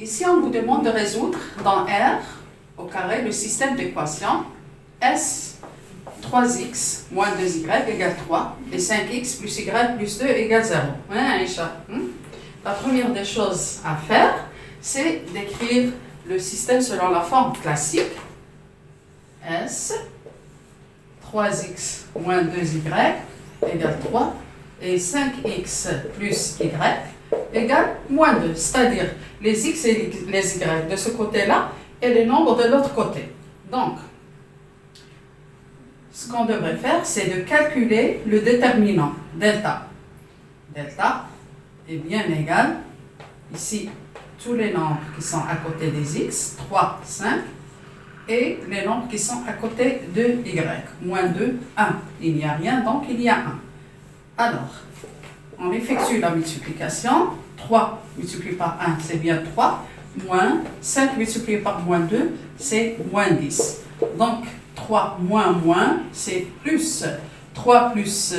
Ici, on vous demande de résoudre dans R au carré le système d'équations S 3x moins 2y égale 3 et 5x plus y plus 2 égale 0. Hein, Aïcha? La première des choses à faire, c'est d'écrire le système selon la forme classique. S 3x moins 2y égale 3 et 5x plus y égale moins 2, c'est-à-dire les x et les y de ce côté-là et les nombres de l'autre côté. Donc, ce qu'on devrait faire, c'est de calculer le déterminant, delta. Delta est bien égal, ici, tous les nombres qui sont à côté des x, 3, 5, et les nombres qui sont à côté de y, moins 2, 1. Il n'y a rien, donc il y a 1. Alors, on effectue la multiplication. 3 multiplié par 1, c'est bien 3. Moins 5 multiplié par moins 2, c'est moins 10. Donc, 3 moins, c'est plus. 3 plus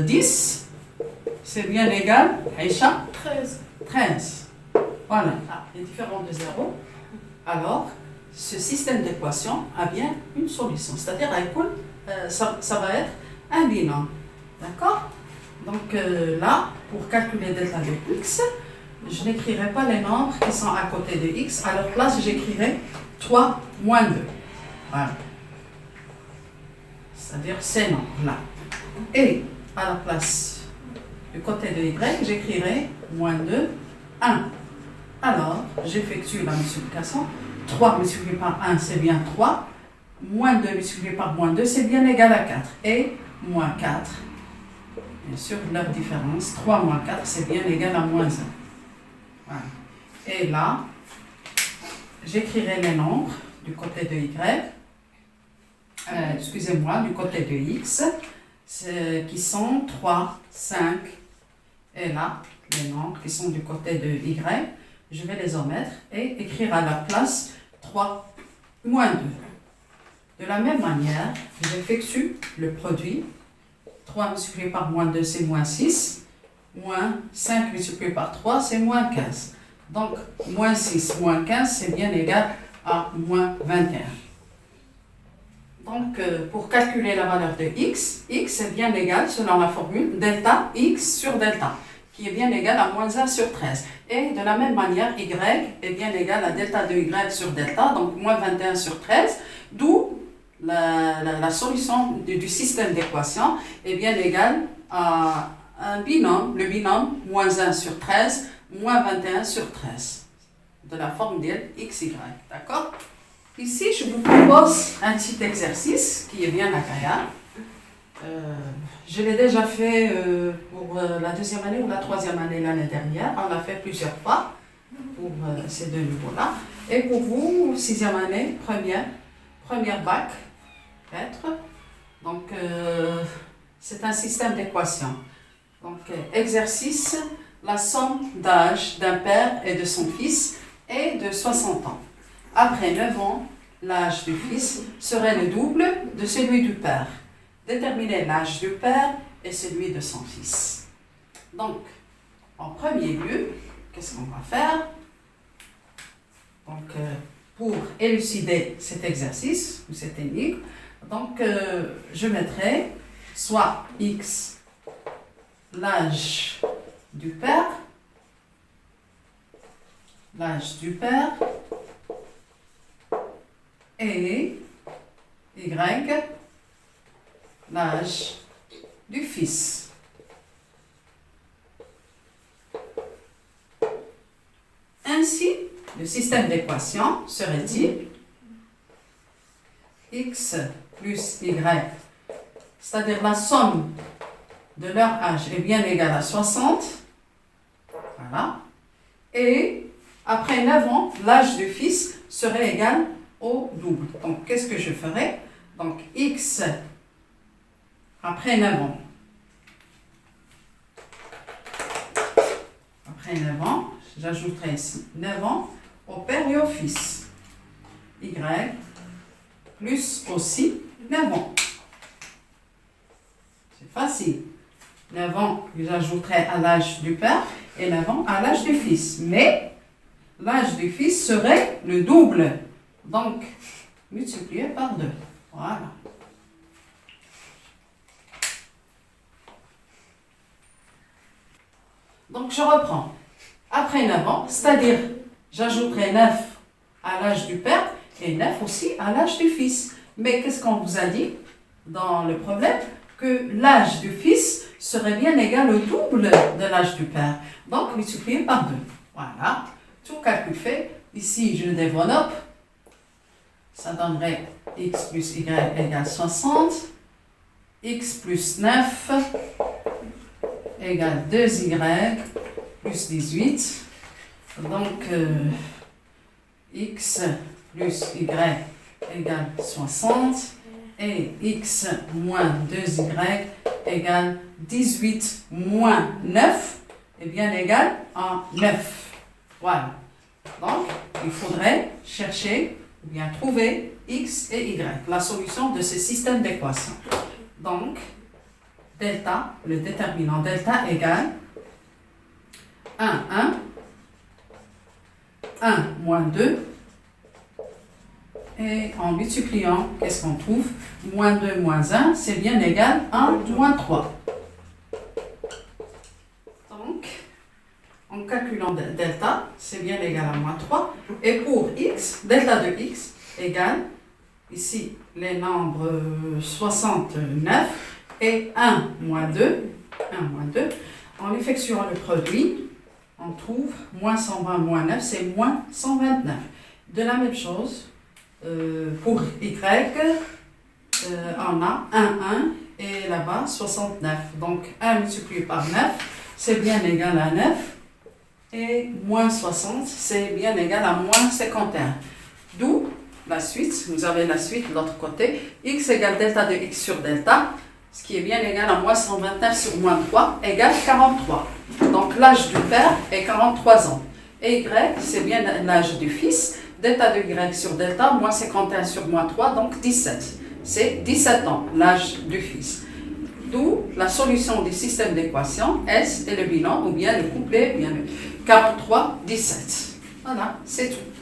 10, c'est bien égal, Aïcha? 13. Voilà, il est différent de 0. Alors, ce système d'équation a bien une solution. C'est-à-dire, ça va être un bilan. D'accord? Donc là, pour calculer delta de x, je n'écrirai pas les nombres qui sont à côté de x. À leur place, j'écrirai 3 moins 2. Voilà. C'est-à-dire ces nombres-là. Et à la place du côté de y, j'écrirai moins 2, 1. Alors, j'effectue la multiplication. 3 multiplié par 1, c'est bien 3. Moins 2 multiplié par moins 2, c'est bien égal à 4. Et moins 4. Bien sûr, leur différence, 3 moins 4, c'est bien égal à moins 1. Voilà. Et là, j'écrirai les nombres du côté de y, excusez-moi, du côté de x, qui sont 3, 5, et là, les nombres qui sont du côté de y, je vais les omettre et écrire à la place 3 moins 2. De la même manière, j'effectue le produit. 3 multiplié par moins 2, c'est moins 6. Moins 5 multiplié par 3, c'est moins 15. Donc, moins 6, moins 15, c'est bien égal à moins 21. Donc, pour calculer la valeur de x est bien égal, selon la formule, delta x sur delta, qui est bien égal à moins 1 sur 13. Et de la même manière, y est bien égal à delta de y sur delta, donc moins 21 sur 13, d'où la solution du système d'équation est bien égale à un binôme, le binôme moins 1 sur 13, moins 21 sur 13, de la formule xy. D'accord? Ici, je vous propose un petit exercice qui est bien agréable. Je l'ai déjà fait pour la deuxième année ou la troisième année l'année dernière. On l'a fait plusieurs fois pour ces deux niveaux-là. Et pour vous, sixième année, première bac, peut-être. Donc, c'est un système d'équations. Donc, exercice, la somme d'âge d'un père et de son fils est de 60 ans. Après 9 ans, l'âge du fils serait le double de celui du père. Déterminer l'âge du père et celui de son fils. Donc, en premier lieu, qu'est-ce qu'on va faire? Donc, pour élucider cet exercice ou cette énigme, donc, je mettrai soit x, l'âge du père, et y, l'âge du fils. Ainsi, le système d'équation serait-il x plus y, c'est-à-dire la somme de leur âge est bien égale à 60. Voilà. Et après 9 ans, l'âge du fils serait égal au double. Donc, qu'est-ce que je ferai? Donc, x après 9 ans. Après 9 ans, j'ajouterai ici 9 ans au père et au fils. Y plus aussi 9 ans. C'est facile. 9 ans, j'ajouterai à l'âge du père et 9 ans à l'âge du fils. Mais l'âge du fils serait le double. Donc, multiplié par 2. Voilà. Donc, je reprends. Après 9 ans, c'est-à-dire, j'ajouterai 9 à l'âge du père et 9 aussi à l'âge du fils. Mais qu'est-ce qu'on vous a dit dans le problème? Que l'âge du fils serait bien égal au double de l'âge du père. Donc, multiplié par 2. Voilà. Tout calcul fait. Ici, je le développe. Ça donnerait x plus y égale 60. X plus 9 égale 2y plus 18. Donc, x plus y égale 60. Et x moins 2y égale 18 moins 9 est bien égal à 9. Voilà. Donc, il faudrait chercher ou bien trouver x et y, la solution de ce système d'équations. Donc, delta, le déterminant delta égale 1 moins 2. Et en multipliant, qu'est-ce qu'on trouve? Moins 2 moins 1, c'est bien égal à moins 3. Donc, en calculant delta, c'est bien égal à moins 3. Et pour x, delta de x égale, ici, les nombres 69 et 1 moins 2. 1 moins 2. En effectuant le produit, on trouve moins 120 moins 9, c'est moins 129. De la même chose, pour y, on a 1 et là-bas 69. Donc 1 multiplié par 9, c'est bien égal à 9. Et moins 60, c'est bien égal à moins 51. D'où la suite, vous avez la suite de l'autre côté. X égale delta de x sur delta, ce qui est bien égal à moins 129 sur moins 3, égale 43. Donc l'âge du père est 43 ans. Et y, c'est bien l'âge du fils. Delta de y sur delta, moins 51 sur moins 3, donc 17. C'est 17 ans, l'âge du fils. D'où la solution du système d'équations, S et le bilan, ou bien le couplet, ou bien le 43, 17. Voilà, c'est tout.